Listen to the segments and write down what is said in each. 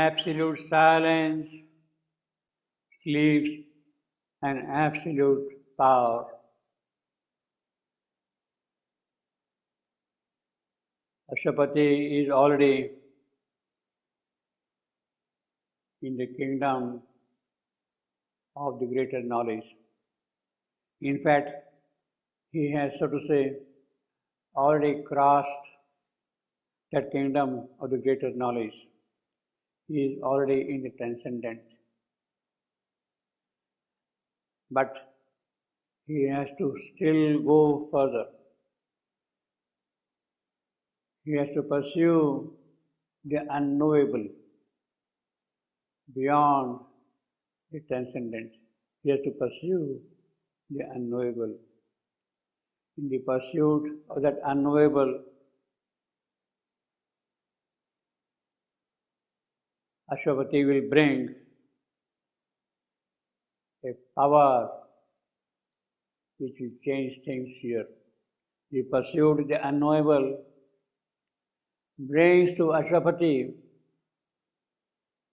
absolute silence sleeps an absolute power. Ashapati is already in the kingdom of the greater knowledge. In fact, he has, so to say, already crossed that kingdom of the greater knowledge. He is already in the transcendent. But he has to still go further. He has to pursue the unknowable beyond the transcendent. He has to pursue the unknowable. In the pursuit of that unknowable, Ashwapati will bring a power which will change things here. The pursuit of the unknowable brings to Ashwapati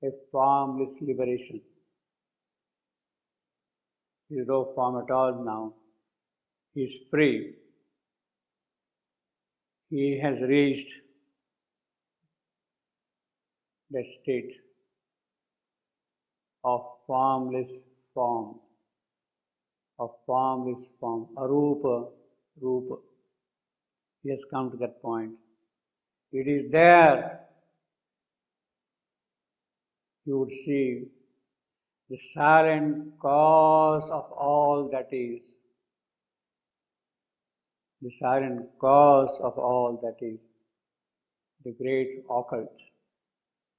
a formless liberation. There is no form at all now. He is free. He has reached that state of formless form, arupa, rupa. He has come to that point. It is there you would see the silent cause of all that is. The silent cause of all that is. The great occult.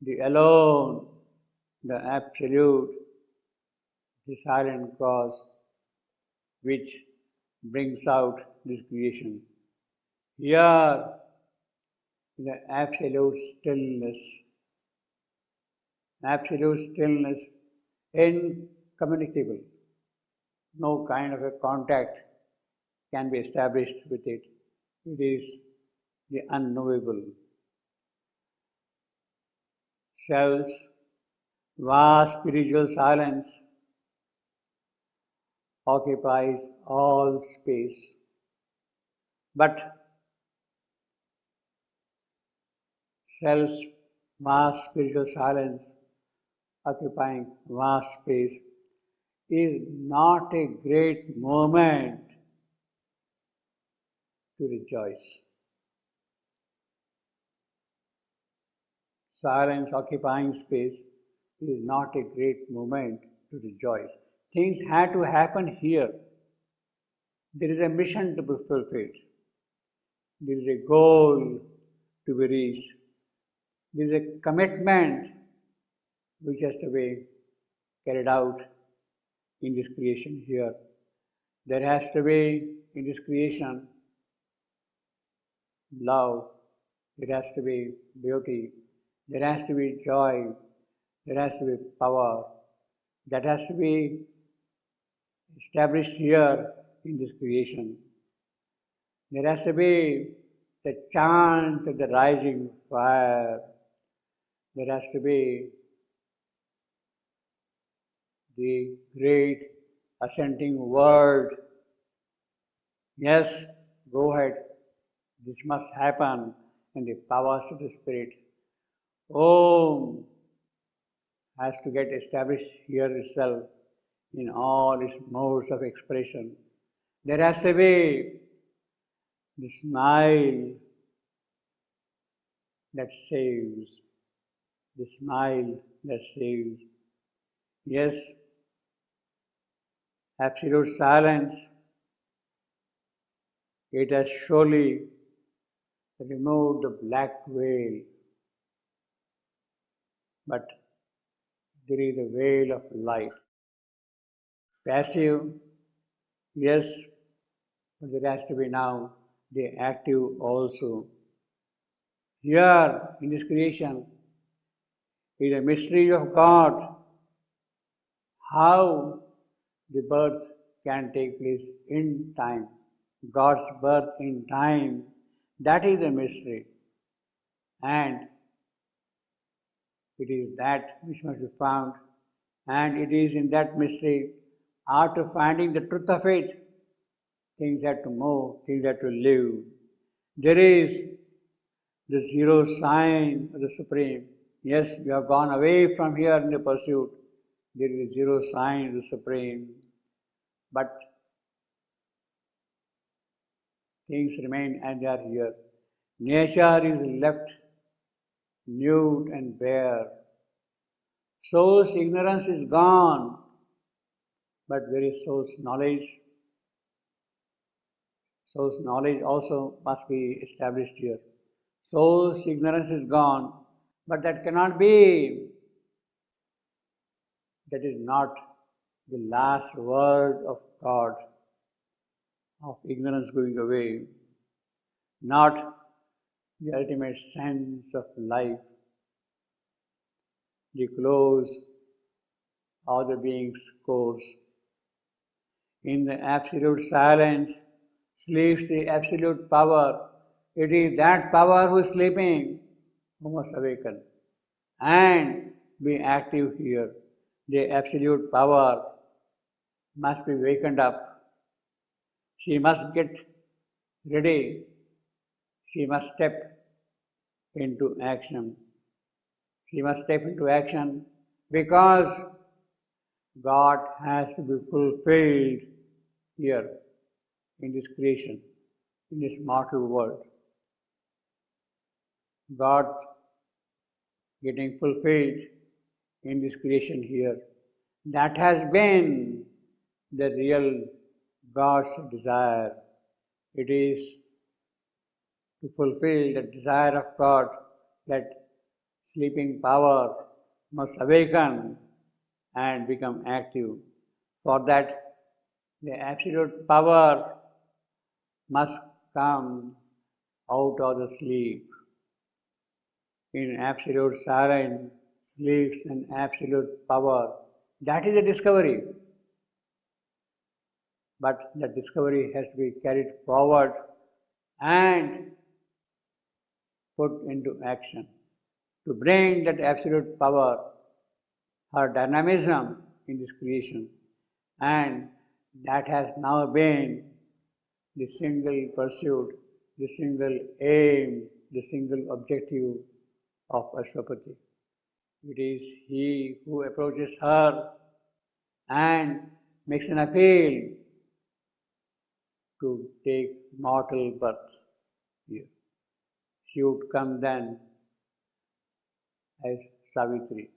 The alone, the absolute, the silent cause which brings out this creation. Here, in the absolute stillness, incommunicable. No kind of a contact can be established with it. It is the unknowable. Self's vast spiritual silence occupies all space. But self's vast spiritual silence occupying vast space is not a great moment to rejoice. Silence occupying space is not a great moment to rejoice. Things had to happen here. There is a mission to be fulfilled. There is a goal to be reached. There is a commitment which has to be carried out in this creation here. There has to be in this creation love. There has to be beauty. There has to be joy. There has to be power. That has to be established here in this creation. There has to be the chant of the rising fire. There has to be the great ascending word. Yes, go ahead. This must happen in the powers of the Spirit. Om has to get established here itself in all its modes of expression. There has to be the smile that saves. The smile that saves. Yes, absolute silence. It has surely removed the black veil. But there is a veil of light. Passive, yes, but there has to be now the active also. Here in this creation is a mystery of God. How the birth can take place in time. God's birth in time, that is the mystery. And It is that which must be found, and it is in that mystery, after finding the truth of it, things have to move, things have to live. There is the zero sign of the Supreme. Yes, we have gone away from here in the pursuit. There is a zero sign of the Supreme. But things remain as they are here. Nature is left nude and bare. Soul's ignorance is gone, but there is soul's knowledge. Soul's knowledge also must be established here. Soul's ignorance is gone, but that cannot be. That is not the last word of God, of ignorance going away, not the ultimate sense of life, the close of the being's course. In the absolute silence sleeps the absolute power. It is that power who is sleeping who must awaken and be active here. The absolute power must be wakened up. She must get ready. She must step into action. She must step into action because God has to be fulfilled here in this creation, in this mortal world. God getting fulfilled in this creation here. That has been the real God's desire. It is to fulfill the desire of God that sleeping power must awaken and become active. For that, the absolute power must come out of the sleep. In absolute silence, sleeps an absolute power. That is a discovery. But that discovery has to be carried forward and put into action to bring that absolute power, her dynamism in this creation. And that has now been the single pursuit, the single aim, the single objective of Ashwapati. It is he who approaches her and makes an appeal to take mortal birth here. She would come then as Savitri.